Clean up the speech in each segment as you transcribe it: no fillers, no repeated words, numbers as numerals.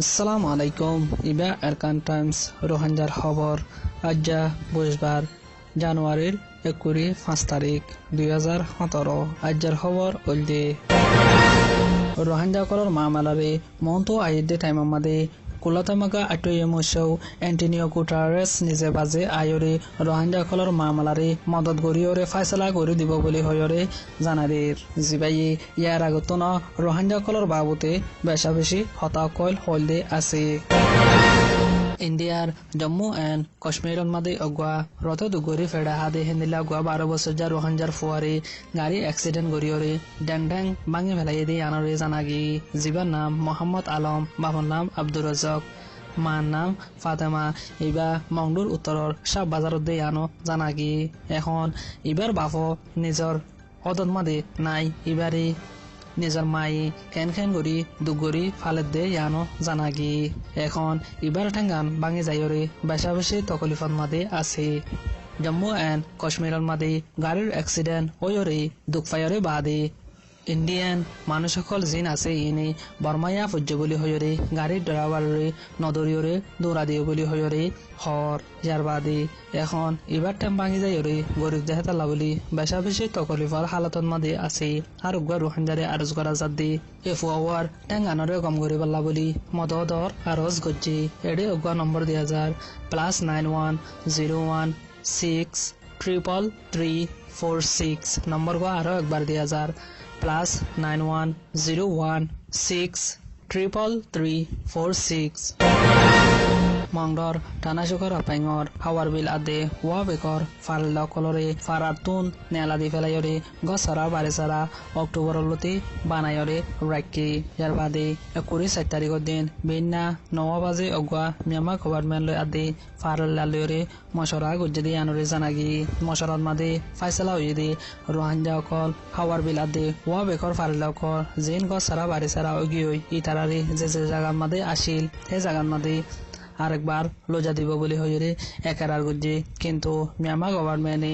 আসসালামু আলাইকুম ইবা আরকান টাইমস রোহানজার খবর আজ্জা বুধবার জানুয়ারির 5 তারিখ 2017 আজ্জার খবর ওলদে রোহানজা কলর মামলারে মন্তো আইদে টাইমামাদে কুলাতামাগা আটয়মুসৌ এন্টনিও গুটারেস নিজে বাজে আয়রে রোহানজা কলর মামলারে মদত গরিয়রে ফাইসলা করে দিব বলে হয়রে জানারির জিবাইয়ে ইয়ার আগতন রোহানজা কলর বাবুতে বেশা বেশি হতাকল হলদে আছে ইন্ডিয়ার জম্মু এন্ড কাশ্মীরের মাদে অগুয়া রথ দুগরি ফেডা হাদে হেন্দিলা গুয়া 12 বছর যা রোহানজার ফুয়ারে গাড়ি অ্যাক্সিডেন্ট গরিয়রে ড্যাং ড্যাং ভাঙি ফেলাই দিয়ে আনারে জানাগি জিবার নাম মোহাম্মদ আলম বাবার নাম আব্দুর রাজ্জাক মার নাম ফাতেমা ইবা মংডুর উত্তরের সাব বাজারত দিয়ে আনো জানাগি এখন ইবার বাফো নিজর অদত মাদে নাই ইবারে নিজের মাই কেন কেন গরি দুগরি ফালের দে ইয়ানো জানাগি এখন ইবার ঠেঙ্গান ভাঙি যাইরে বেশা বেশি তকলিফত মাদে আছে জম্মু এন্ড কাশ্মীরের মাদে গাড়ির অ্যাক্সিডেন্ট ওয়রে দুঃখফায়রে বাদে ইন্ডিয়ান মানুষ সকল জিন আছে ইনি বর্মাইয়া ফুজ্য বলি হয়রে গাড়ির ড্রাইভারে নদরিয়রে দৌড়া দিয়ে বলি হয়রে হর ইয়ার বাদে এখন এবার টাইম ভাঙি যাইরে গরিব দেহতাল্লা বলি বেশা বেশি তকলিফর হালাতত মাদে আছে আর উগা রোহানজারে আরজ করা যাদ দি এফুয়ার টেঙ্গানরে গম গরি পাল্লা বলি মদদর আরজ গজ্জি এডে উগা নম্বর 910101633346 নম্বর গো আরো একবার 9101633346 মংডর টানাশুকর আপাইঙর হাওয়ার বিল আদে ওয়া বেকর ফারলা কলরে ফারাতুন নেলা দি ফেলাইরে গছরা বারেসারা অক্টোবর লতি বানায়রে রাখি ইয়ার বাদে 24 তারিখের দিন বিনা 9 বাজে অগুয়া মিয়ামা গভর্নমেন্ট লয় আদে ফারলা লয়রে মশরা গুজদি আনরে জানাগি মশরাত মাদে ফাইসলা হই দি রোহানজা কল হাওয়ার বিল আদে ওয়া বেকর ফারলা কল জিন গছরা বারেসারা অগিয়ই ইতারারে যে যে জায়গা মাদে আসিল সেই জায়গা মাদে আরেকবার লোজা দিব বলে হইরে একারার গুজি কিন্তু মিয়ামা গভর্নমেন্টে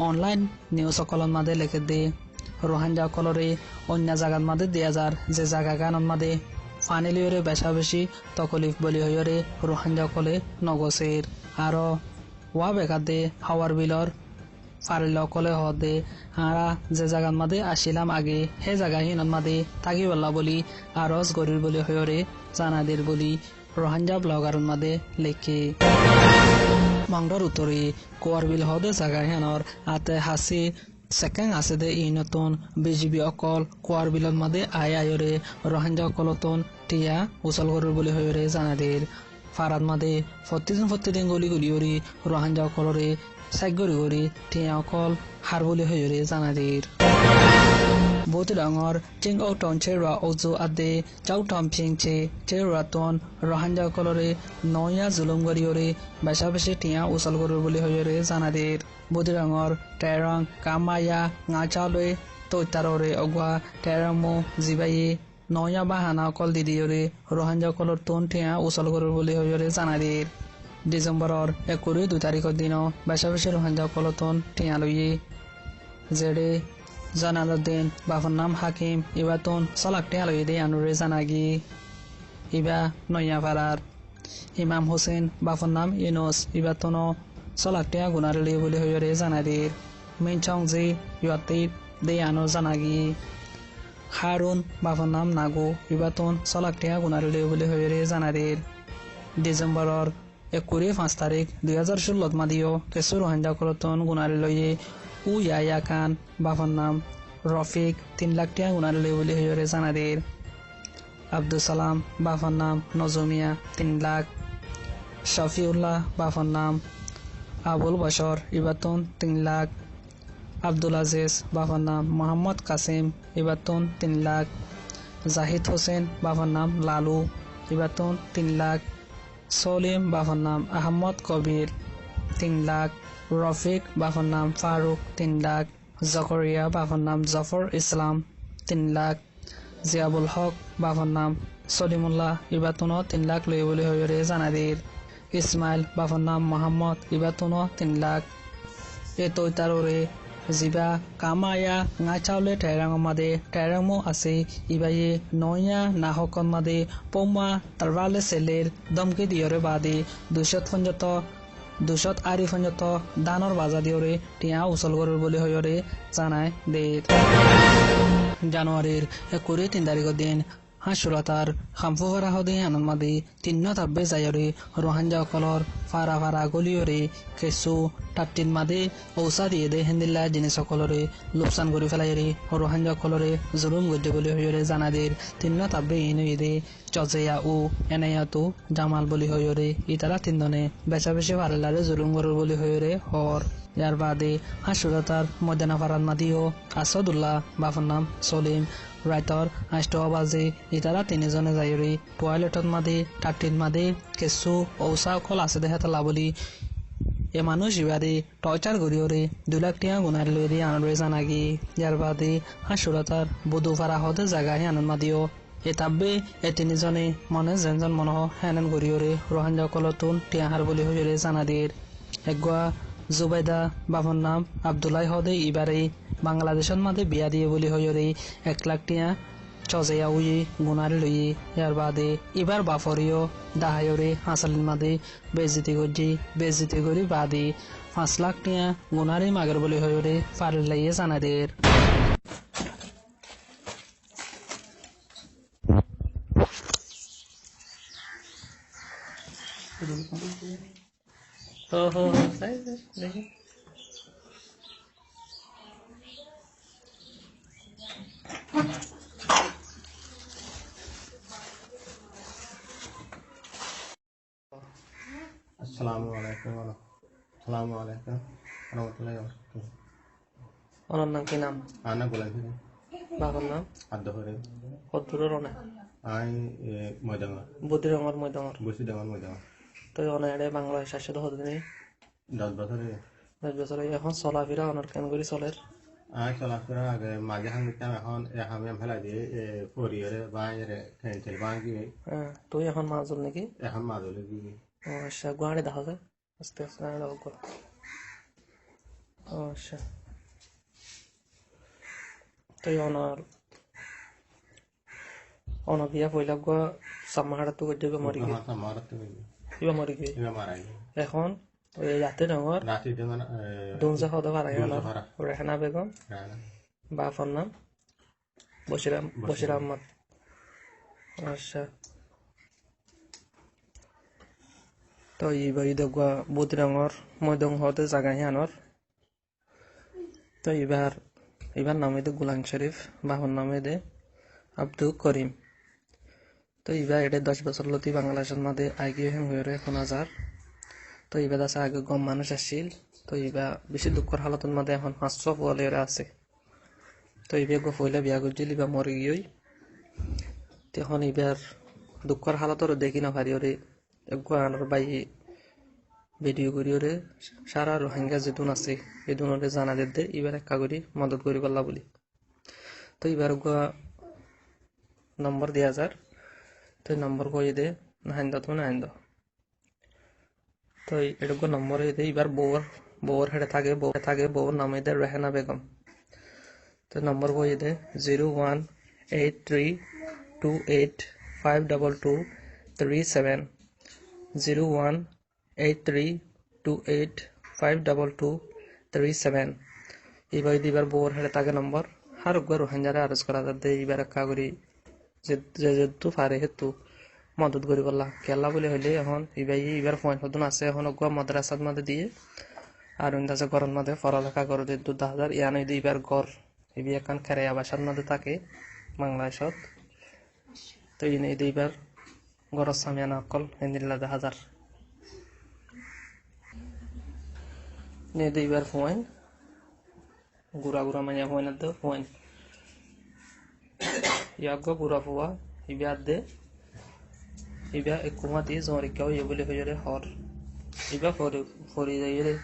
অনলাইন নিউজ সকলের মাদে লিখে দে রোহানজা কলরে অন্য জায়গার মাদে 2000 যে জায়গা গানত মাদে ফানি লিওরে বেশা বেশি তকলিফ বলি হইরে রোহানজা কলে নগসের আরো ওয়া বেকাদে হাওয়ার বিলর ফারিল কলে হদে হারা যে জায়গার মাদে আসিলাম আগে হে জায়গা হিনত মাদে থাকি বললা বলি আরজ গরির বলি হইরে জানাদের বলি রোহানজা ব্লগার মাদে লেখে মংডর উত্তরে কোয়ারবিল হদে জায়গা হেনর আতে হাসি সেকেন্ড আছে দে ই নতুন বিজিবি অকল কোয়ারবিলত মাদে আয়রে রোহানজা অকলতন টিয়া উচল গরুর বলি হইরে জানাদের ফারাদ মাদে প্রতিদিন গলি গলিয়রি রোহানজা অকলরে সাইগরি গরি টিয়া অকল হার বলি হইরে জানাদের বহুত ডাঙর চিং ও টন চেরা ওজু আদে চাউটাম ফিংচে চেরা টন রোহানজা কলরে নয়া জুলুম গরিয়রে বেশা বেশি টিয়া উচল গরুর বলি হইরে জানাদের বহুত ডাঙর টেরং কামায়া ngaচালে তৈতাররে অগুয়া টেরামো জিবাইয়ে নয়া বাহানা কল দিদিয়রে রোহানজা কলর টন টিয়া উচল গরুর বলি হইরে জানাদের ডিসেম্বরর 2 তারিখের দিন বেশা বেশি রোহানজা কলতন টিয়া লইয়ে জেডে জানালুদ্দিন বাফর নাম হাকিম ইবাতুন সলাকটে আলোই দে আনুরে জানাগি ইবা নয়া ফারার ইমাম হোসেন বাফর নাম ইউনুস ইবাতুন সলাকটে গুনারলি বলি হইরে জানাদির মিনচং জি ইয়তি দে আনো জানাগি হারুন বাফর নাম নাগু ইবাতুন সলাকটে গুনারলি বলি হইরে জানাদির ডিসেম্বরর 5 তারিখ 2016 মাদিও কেসু রোহানজা কলতন গুনারি লইয়ে উ ইয়ায়া খান বাফর নাম রফিক 3 লাখ টাকা গুনারি বলি হইরে জানাদের আব্দুল সালাম বাফর নাম নজমিয়া 3 লাখ শফিউল্লাহ বাফর নাম আবুল বশর ইবাতুন 3 লাখ আব্দুল আজিজ বাফর নাম মোহাম্মদ কাসিম ইবাতুন 3 লাখ জাহিদ হোসেন বাফর নাম লালু ইবাতুন 3 লাখ সলিম বাফর নাম আহমদ কবির 3 লাখ রফিক বাফর নাম ফারুক 3 লাখ জকরিয়া বাফর নাম জফর ইসলাম 3 লাখ জিয়াবুল হক বাফর নাম সলিমুল্লাহ ইবাতুন 3 লাখ লই বলি হইরে জানাদির ইসমাইল বাফর নাম মোহাম্মদ ইবাতুন 3 লাখ এ তৈতাররে jiba kamaya nga chaule terang made terang mo ase ibaye noya na hokon made poma tarwale seler domke diore bade দুশত আরিফঞ্জত দানৰ বাজা দিয়ৰে টিয়া উচল গৰৰ বুলি হয়ৰে জানাই দে জানুৱাৰীৰ 23 তাৰিখৰ দিন হাসুরাতার খামফুহরা হদে আনন্মাদে তিন্ন তাব্বে যায়রে রোহাঞ্জাকলর ফারা গলিয়রে কেসু টাপটিন মাদে ঔষা দিয়ে দে হেন্দিল্লা জিনিসকলরে লোকসান করে ফেলাইরে রোহাঞ্জাকলরে জুলুম গদ্য বলি হইরে জানাদের তিন্ন তাব্বে ইনুইদে চজেয়া ও এনায়াতু জামাল বলি হইরে ইতারা তিনজনে বেচা বেশি ফারেলারে জুলুম গরুর বলি হইরে হর ইয়ার বাদে হাসুরাতার ময়দানা ফারাদ মাদিও আসাদুল্লাহ বাফর নাম সলিম রাইটর 8 বাজে ইতারা তিনিজনে যায়রি টয়লেটত মাদে টাটিন মাদে কেঁচু ঔষা অকল আছে দেহেতলা বুলি এ মানুষ ইবাদে টর্চার করিওরে 2 লাখ টিয়া গুনার লইরে আনরে জানাগি ইয়ার বাদে হাসুরাতার বধু ফারা হদে জাগাহি আনন্দ মাদিও এ তাব্বে এ তিনিজনে মনে যেনজন মনহ হেনেন করিওরে রোহাঞ্জা কলতুন টিয়াহার বলি হইরে জানাদের এগুয়া জুবাইদা বাবর নাম আব্দুল্লাহ হদে ইবারে বাংলাদেশের মাঝে বিয়া দিয়ে বলি হইরে 1 লাখ টিয়া চজেয়া উই গুনারে লই ইয়ার বাদে এবার বাফরিও দাহায়রে হাসালিন মাঝে বেজিতি করি বাদে 5 লাখ টিয়া গুনারে মাগের বলি হইরে ফারিল লাইয়ে জানাদের দেখি Assalamualaikum warahmatullahi wabarakatuh. ওনার নাম কি নাম Anak boleh sini. বাবার নাম Ada hore. কদ্দুরের অনে Ai modanga. বুদ্ধি রঙর ময়দামর Busi dengan modanga. তো অনে এড়ে বাংলাদেশ আসে তো হদিনে 10 বছরে 10 বছর এখন চলাফেরা অনার কেন করে চলের আই চলাফেরা আগে মাঝে হামিতাম এখন আমি ফেলা দিয়ে পরিয়ারে বাইরে খেলছিল বাঙ্গি হ্যাঁ তুই এখন মাজুল নাকি এখন মাদলে গিয়ে ও আচ্ছা গুয়াহাটি দেখা যায় আস্তে আস্তে দেখো ও আচ্ছা তুই অনার বিয়া পয়লা গুয়া সামাহারা তো করতে মরি গিয়ে ইবা মরি গিয়ে এখন ওই রাতে ডাঙর দুমজা হতে পারে রেহানা বেগম বাফর নাম বশির আহমদ আচ্ছা তো এইবার দেখবা বহুত রঙর ময়দং হতে জায়গা হিয়ানোর তো এবার নামে দে গুলাম শরীফ বাহর নামে দে আব্দুল করিম তো এবার এটা 10 বছর লতি বাংলাদেশের মধ্যে আগে হেম হয়ে এখন হাজার তো এবার আছে আগে কম মানুষ আসছিল তো এবার বেশি দুঃখর হালতের মধ্যে এখন 500 ফুয়ালেরা আছে তো এবার গো ফইলা বিয়া করছিল এবার মরে গিয়ে তখন এবার দুঃখর হালতর দেখি না পারি ওরে আনার বাইয়ে ভিডিও করি ওরে সারা রোহিঙ্গা যেতুন আছে এদুনরে জানা দে এবার একা করি মদত করি পারলা বলি তো এবার নম্বর দেওয়া যার তো নম্বর কই দে নাহিন্দ তো নাহিন্দ তো এটা নম্বর দে এবার বউর হেডে থাকে বউর নাম দে রেহানা বেগম তো নম্বর কই দে 01832852237 01832852237 এবার দিবার বউর হেডে থাকে নম্বর আর রোহিঙ্গারে আরজ করা দে এবার একা করি যেহেতু পারে হেতু মদত করি বললা কেলা বলে হইলে এখন এবার পয়েন্ট হতুন আছে এখন মাদ্রাসার মধ্যে দিয়ে আর আছে ঘরের মধ্যে পড়ালেখা করে দিয়ে 2000 ইয়ান এবার ঘর এবি এখন খেরাইয়া বাসার মধ্যে থাকে বাংলাদেশত তো এবার ঘরের সামিয়ান অকল হিন্দিল্লা 1000 এবার পয়েন্ট গুড়া মাইয়া পয়েন্ট দে পয়েন্ট ইয়াগো বুড়া ফুয়া ইবিয়ার দে ইবিয়া একুমাতি জরিকাও ইবলি হইরে হর ইবা ফরি যাইরে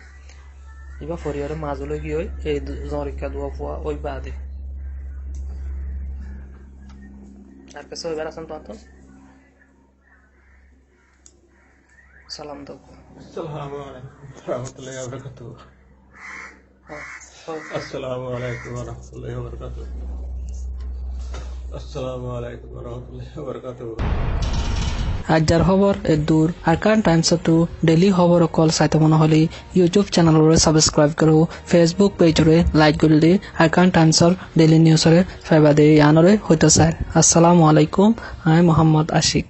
ইবা ফরিয়ারে মাজলে গিয়ে এই জরিকা দুয়া ফুয়া ওই বাদে আর কাছে এবার আসেন তো সালাম দাও Assalamualaikum warahmatullahi wabarakatuh. আসসালামু আলাইকুম ওয়া রাহমাতুল্লাহি ওয়া বারাকাতুহু আসসালামু আলাইকুম ওয়া রাহমাতুল্লাহি ওয়া বারাকাতুহু আজ্জার খবর এ দূর আরকান টাইমস টু ডেইলি খবর কল সাইতে মনে হলে ইউটিউব চ্যানেলরে সাবস্ক্রাইব করো ফেসবুক পেজরে লাইক করলে আরকান টাইমসর ডেইলি নিউজরে ফাইবা দে ইয়ানরে হইতে চাই আসসালামু আলাইকুম আই মোহাম্মদ আশিক